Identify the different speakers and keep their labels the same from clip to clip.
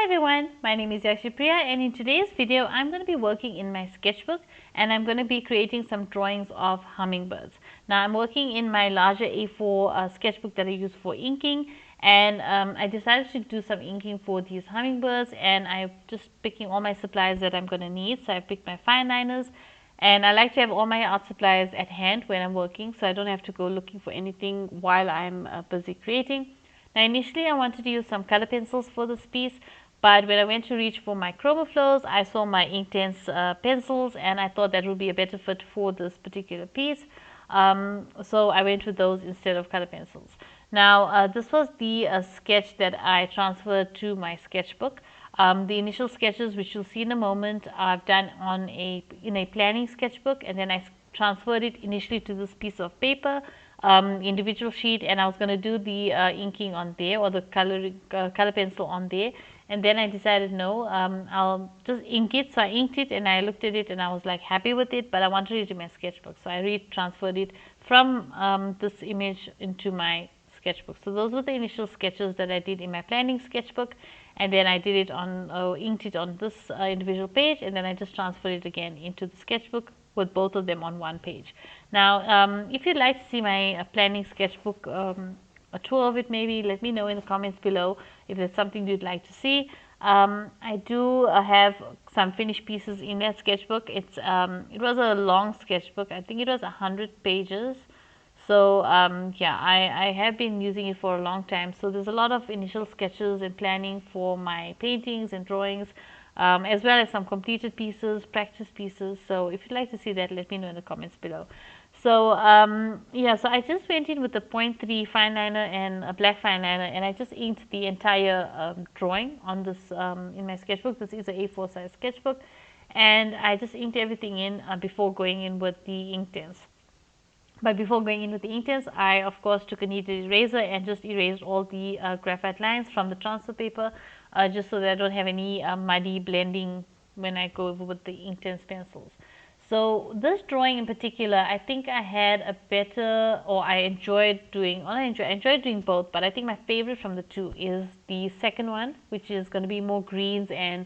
Speaker 1: Hi everyone, my name is Yakshipriya and in today's video I'm going to be working in my sketchbook and I'm going to be creating some drawings of hummingbirds. Now I'm working in my larger A4 sketchbook that I use for inking, and I decided to do some inking for these hummingbirds, and I'm just picking all my supplies that I'm going to need. So I picked my Fineliners, and I like to have all my art supplies at hand when I'm working so I don't have to go looking for anything while I'm busy creating. Now initially I wanted to use some color pencils for this piece, but when I went to reach for my chroma flows, I saw my Inktense pencils and I thought that would be a better fit for this particular piece. So I went with those instead of color pencils. Now this was the sketch that I transferred to my sketchbook. The initial sketches, which you'll see in a moment, I've done in a planning sketchbook, and then I transferred it initially to this piece of paper, individual sheet, and I was going to do the inking on there, or the color pencil on there, and then I decided no, I'll just ink it. So I inked it and I looked at it and I was like happy with it, but I wanted it in my sketchbook, so I transferred it from this image into my sketchbook. So those were the initial sketches that I did in my planning sketchbook, and then I did it on inked it on this individual page, and then I just transferred it again into the sketchbook with both of them on one page. Now if you'd like to see my planning sketchbook, a tour of it, maybe let me know in the comments below if there's something you'd like to see. I do have some finished pieces in that sketchbook. It was a long sketchbook. I think it was 100 pages. So yeah, I have been using it for a long time. So there's a lot of initial sketches and planning for my paintings and drawings, as well as some completed pieces, practice pieces. So if you'd like to see that, let me know in the comments below. So yeah, so I just went in with a 0.3 fine liner and a black fine liner, and I just inked the entire drawing on this in my sketchbook. This is an A4 size sketchbook, and I just inked everything in before going in with the Inktense. But before going in with the Inktense, I of course took a kneaded eraser and just erased all the graphite lines from the transfer paper, just so that I don't have any muddy blending when I go over with the Inktense pencils. So this drawing in particular, I think I had a better, or I enjoyed doing, I enjoyed doing both, but I think my favorite from the two is the second one, which is going to be more greens and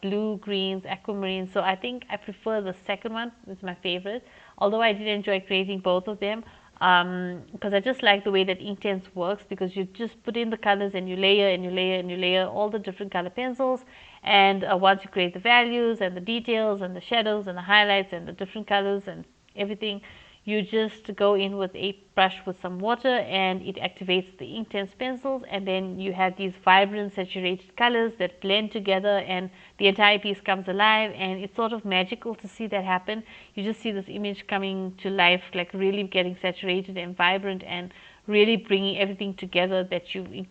Speaker 1: blue greens, aquamarine. So I think I prefer the second one. It's my favorite, although I did enjoy creating both of them, because I just like the way that Inktense works, because you just put in the colors and you layer and you layer and you layer all the different color pencils, and once you create the values and the details and the shadows and the highlights and the different colors and everything, you just go in with a brush with some water and it activates the Inktense pencils, and then you have these vibrant saturated colors that blend together and the entire piece comes alive, and it's sort of magical to see that happen. You just see this image coming to life, like really getting saturated and vibrant and really bringing everything together that you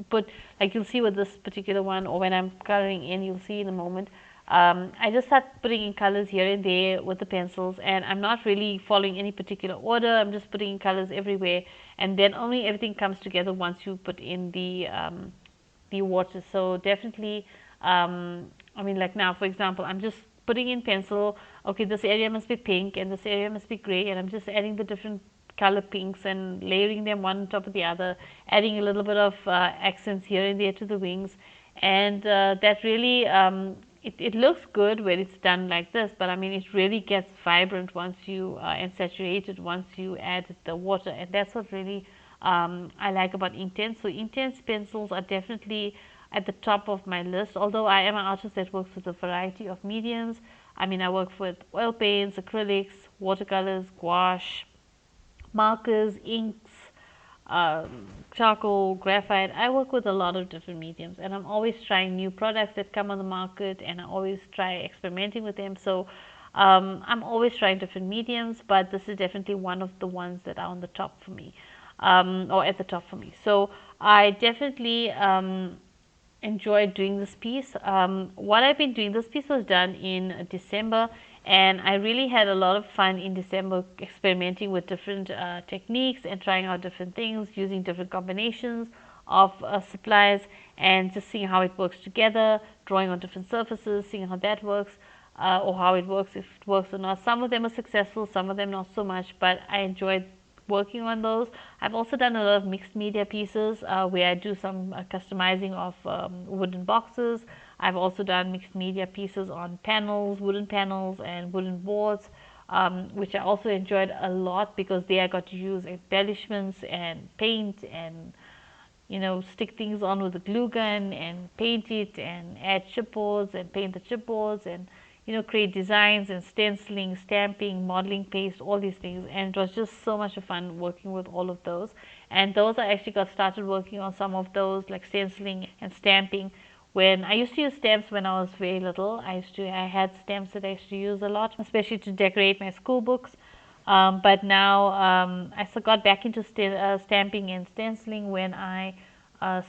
Speaker 1: put, like you'll see with this particular one, or when I'm coloring in, you'll see in a moment. I just start putting in colors here and there with the pencils, and I'm not really following any particular order. I'm just putting in colors everywhere, and then only everything comes together once you put in the water. So definitely, like now, for example, I'm just putting in pencil. Okay, this area must be pink and this area must be gray, and I'm just adding the different color pinks and layering them one on top of the other, adding a little bit of accents here and there to the wings, and that really it looks good when it's done like this, but I mean it really gets vibrant once you and saturated once you add the water, and that's what really I like about Inktense. So Inktense pencils are definitely at the top of my list, although I am an artist that works with a variety of mediums. I mean, I work with oil paints, acrylics, watercolors, gouache, markers, inks, charcoal, graphite. I work with a lot of different mediums, and I'm always trying new products that come on the market, and I always try experimenting with them. So I'm always trying different mediums, but this is definitely one of the ones that are on the top for me, or at the top for me. So I definitely enjoyed doing this piece. What I've been doing, this piece was done in December, and I really had a lot of fun in December experimenting with different techniques and trying out different things, using different combinations of supplies, and just seeing how it works together, drawing on different surfaces, seeing how that works, or how it works, if it works or not. Some of them are successful, some of them not so much, but I enjoyed working on those. I've also done a lot of mixed media pieces where I do some customizing of wooden boxes. I've also done mixed media pieces on panels, wooden panels and wooden boards, which I also enjoyed a lot because there I got to use embellishments and paint and stick things on with a glue gun and paint it and add chipboards and paint the chipboards and create designs and stenciling, stamping, modeling paste, all these things. And it was just so much fun working with all of those. And those I actually got started working on some of those, like stenciling and stamping. When I used to use stamps when I was very little, I had stamps that I used to use a lot, especially to decorate my school books. But now I got back into stamping and stenciling when I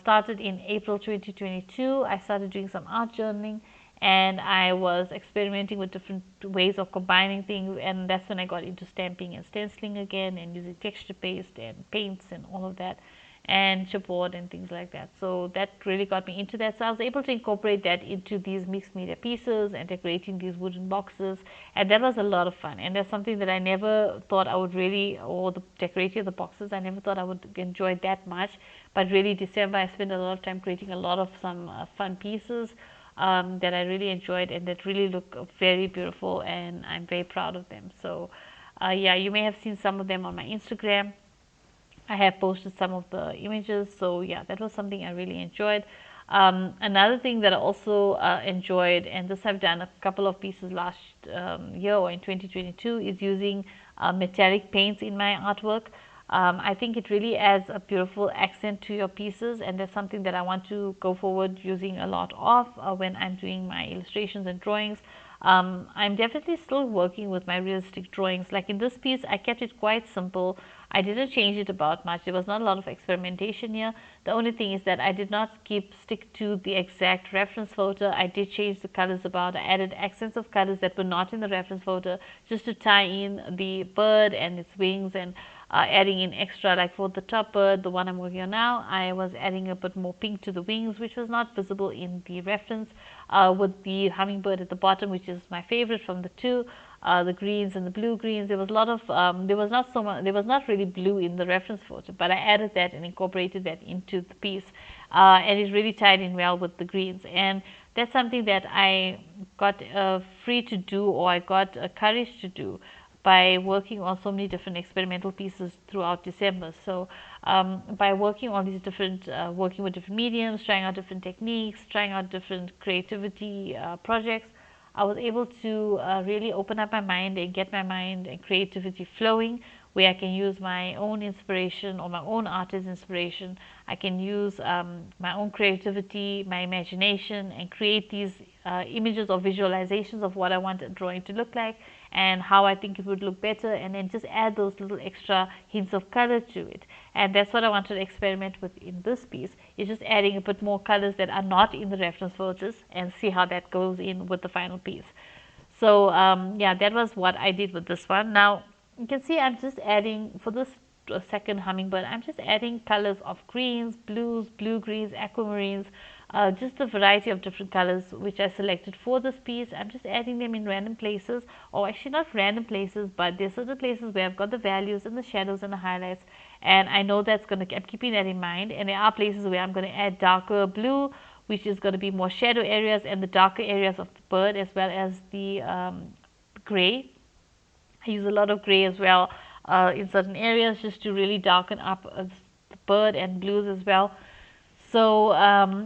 Speaker 1: started in April 2022. I started doing some art journaling and I was experimenting with different ways of combining things, and that's when I got into stamping and stenciling again and using texture paste and paints and all of that and chipboard and things like that. So that really got me into that. So I was able to incorporate that into these mixed media pieces and decorating these wooden boxes, and that was a lot of fun. And that's something that I never thought I would really, or the decorating of the boxes, I never thought I would enjoy that much. But really December I spent a lot of time creating a lot of some fun pieces that I really enjoyed and that really look very beautiful, and I'm very proud of them. So yeah, you may have seen some of them on my Instagram. I have posted some of the images, so yeah, that was something I really enjoyed. Another thing that I also enjoyed, and this I've done a couple of pieces last year or in 2022, is using metallic paints in my artwork. I think it really adds a beautiful accent to your pieces, and that's something that I want to go forward using a lot of when I'm doing my illustrations and drawings. I'm definitely still working with my realistic drawings. Like in this piece, I kept it quite simple. I didn't change it about much. There was not a lot of experimentation here. The only thing is that I did not stick to the exact reference photo. I did change the colors about. I added accents of colors that were not in the reference photo just to tie in the bird and its wings, and adding in extra, like for the top bird, the one I'm working on now, I was adding a bit more pink to the wings, which was not visible in the reference, with the hummingbird at the bottom, which is my favorite from the two, the greens and the blue greens. There was a lot of there was not so much, there was not really blue in the reference photo, but I added that and incorporated that into the piece, and it really tied in well with the greens. And that's something that I got free to do, or I got courage to do, by working on so many different experimental pieces throughout December. So by working on these different, working with different mediums, trying out different techniques, trying out different creativity projects, I was able to really open up my mind and get my mind and creativity flowing, where I can use my own inspiration or my own artist inspiration. I can use my own creativity, my imagination, and create these images or visualizations of what I want a drawing to look like and how I think it would look better, and then just add those little extra hints of color to it. And that's what I wanted to experiment with in this piece, is just adding a bit more colors that are not in the reference photos and see how that goes in with the final piece. So yeah, that was what I did with this one. Now you can see I'm just adding, for this second hummingbird, I'm just adding colors of greens, blues, blue-greens, aquamarines, just a variety of different colors which I selected for this piece. I'm just adding them in random places, or actually not random places, but there's certain places where I've got the values and the shadows and the highlights, and I know that's going to, I'm keeping that in mind. And there are places where I'm going to add darker blue, which is going to be more shadow areas, and the darker areas of the bird, as well as the gray. I use a lot of gray as well in certain areas, just to really darken up the bird, and blues as well. So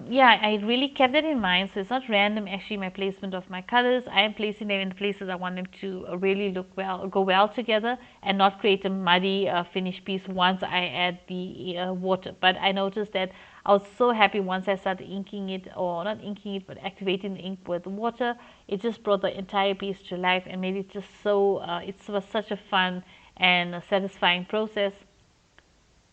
Speaker 1: yeah, I really kept that in mind. So it's not random actually, my placement of my colors. I am placing them in the places I want them to really look well, go well together, and not create a muddy finished piece once I add the water. But I noticed that I was so happy once I started inking it, or not inking it, but activating the ink with water. It just brought the entire piece to life and made it just so, it was such a fun and a satisfying process.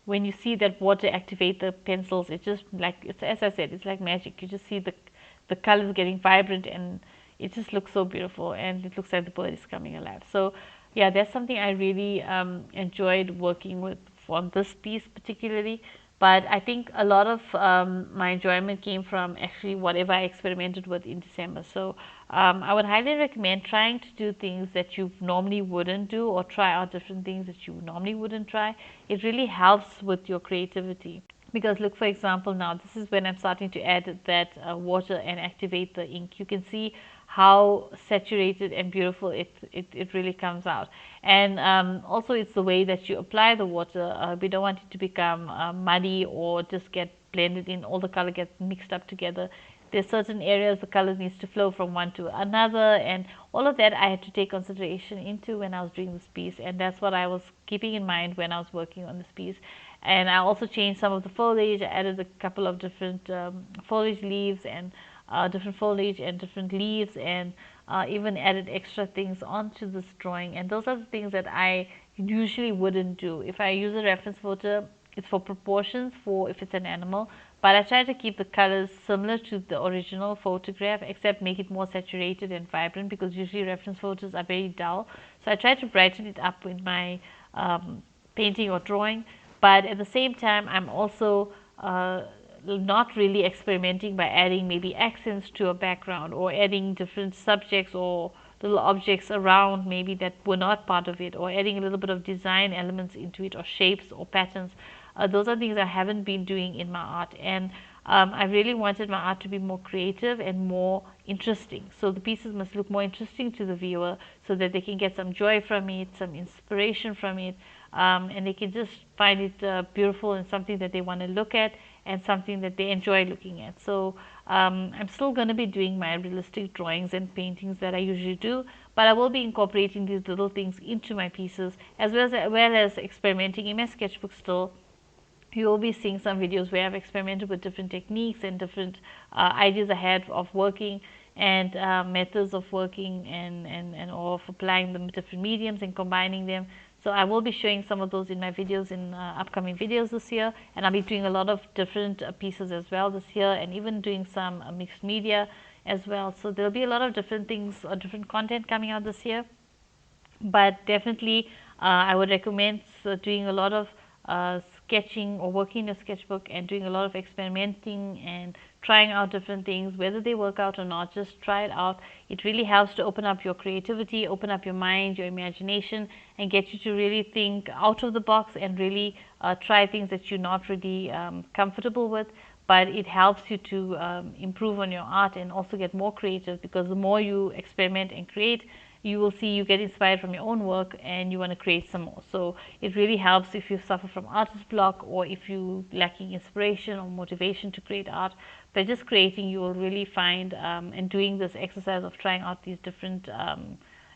Speaker 1: When you see that water activate the pencils, it's just like, it's, as I said, it's like magic. You just see the colors getting vibrant, and it just looks so beautiful, and it looks like the bird is coming alive. So yeah, that's something I really enjoyed working with on this piece particularly. But I think a lot of my enjoyment came from actually whatever I experimented with in December. So I would highly recommend trying to do things that you normally wouldn't do, or try out different things that you normally wouldn't try. It really helps with your creativity. Because look, for example, now this is when I'm starting to add that water and activate the ink. You can see how saturated and beautiful it really comes out. And also it's the way that you apply the water. We don't want it to become muddy or just get blended in, all the color gets mixed up together. There's certain areas the color needs to flow from one to another, and all of that I had to take consideration into when I was doing this piece, and that's what I was keeping in mind when I was working on this piece. And I also changed some of the foliage. I added a couple of different foliage leaves and different foliage and different leaves, and even added extra things onto this drawing. And those are the things that I usually wouldn't do. If I use a reference photo, it's for proportions, for if it's an animal, but I try to keep the colors similar to the original photograph, except make it more saturated and vibrant, because usually reference photos are very dull. So I try to brighten it up in my painting or drawing, but at the same time I'm also not really experimenting by adding maybe accents to a background, or adding different subjects or little objects around maybe that were not part of it, or adding a little bit of design elements into it, or shapes or patterns. Those are things I haven't been doing in my art, and I really wanted my art to be more creative and more interesting. So the pieces must look more interesting to the viewer, so that they can get some joy from it, some inspiration from it, and they can just find it beautiful and something that they want to look at, and something that they enjoy looking at. So I'm still going to be doing my realistic drawings and paintings that I usually do, but I will be incorporating these little things into my pieces, as well as experimenting in my sketchbook still. You will be seeing some videos where I've experimented with different techniques and different ideas I had of working, and methods of working, and of applying them different mediums and combining them. So I will be showing some of those in my videos, in upcoming videos this year, and I'll be doing a lot of different pieces as well this year, and even doing some mixed media as well. So there'll be a lot of different things, different content coming out this year. But definitely I would recommend doing a lot of sketching or working in a sketchbook, and doing a lot of experimenting and trying out different things, whether they work out or not. Just try it out. It really helps to open up your creativity, open up your mind, your imagination, and get you to really think out of the box, and really try things that you're not really comfortable with. But it helps you to improve on your art, and also get more creative, because the more you experiment and create, you will see you get inspired from your own work, and you want to create some more. So it really helps if you suffer from artist block, or if you lacking inspiration or motivation to create art. By just creating, you will really find, and doing this exercise of trying out these different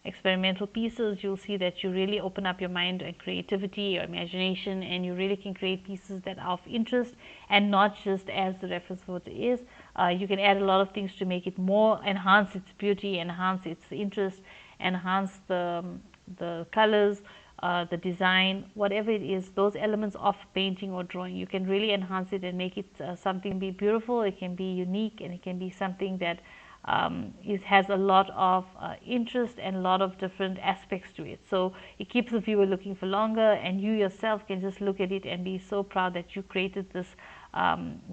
Speaker 1: experimental pieces, you'll see that you really open up your mind and creativity, your imagination, and you really can create pieces that are of interest, and not just as the reference photo is. You can add a lot of things to make it more, enhance its beauty, enhance its interest, enhance the colors, the design, whatever it is, those elements of painting or drawing, you can really enhance it and make it something be beautiful. It can be unique, and it can be something that it has a lot of interest and a lot of different aspects to it. So it keeps the viewer looking for longer, and you yourself can just look at it and be so proud that you created this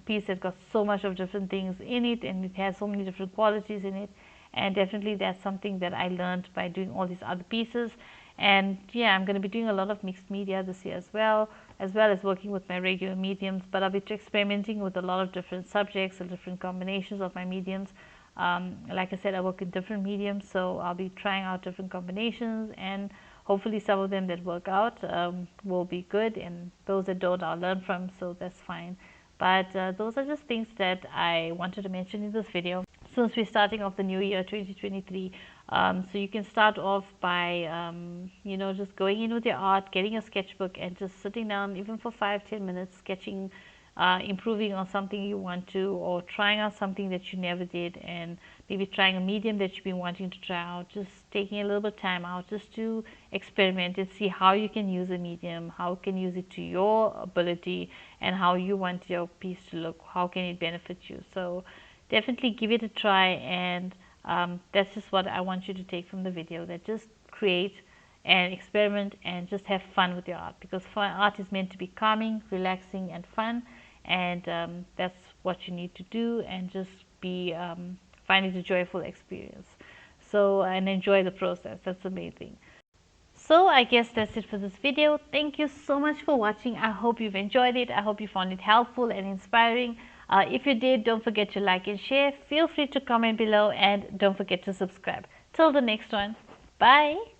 Speaker 1: piece that got so much of different things in it, and it has so many different qualities in it. And definitely that's something that I learned by doing all these other pieces. And yeah, I'm going to be doing a lot of mixed media this year as well as working with my regular mediums, but I'll be experimenting with a lot of different subjects and different combinations of my mediums. Like I said, I work in different mediums, so I'll be trying out different combinations, and hopefully some of them that work out will be good, and those that don't, I'll learn from, so that's fine. But those are just things that I wanted to mention in this video, since we're starting off the new year 2023. So you can start off by just going in with your art, getting a sketchbook, and just sitting down even for 5-10 minutes, sketching, improving on something you want to, or trying out something that you never did, and maybe trying a medium that you've been wanting to try out. Just taking a little bit of time out just to experiment and see how you can use a medium, how you can use it to your ability, and how you want your piece to look, how can it benefit you. So definitely give it a try, and that's just what I want you to take from the video, that just create and experiment and just have fun with your art, because art is meant to be calming, relaxing, and fun. and that's what you need to do, and just be find it a joyful experience. So, and enjoy the process. That's the main thing. So I guess that's it for this video. Thank you so much for watching. I hope you've enjoyed it. I hope you found it helpful and inspiring. If you did, don't forget to like and share. Feel free to comment below, and don't forget to subscribe. Till the next one. Bye.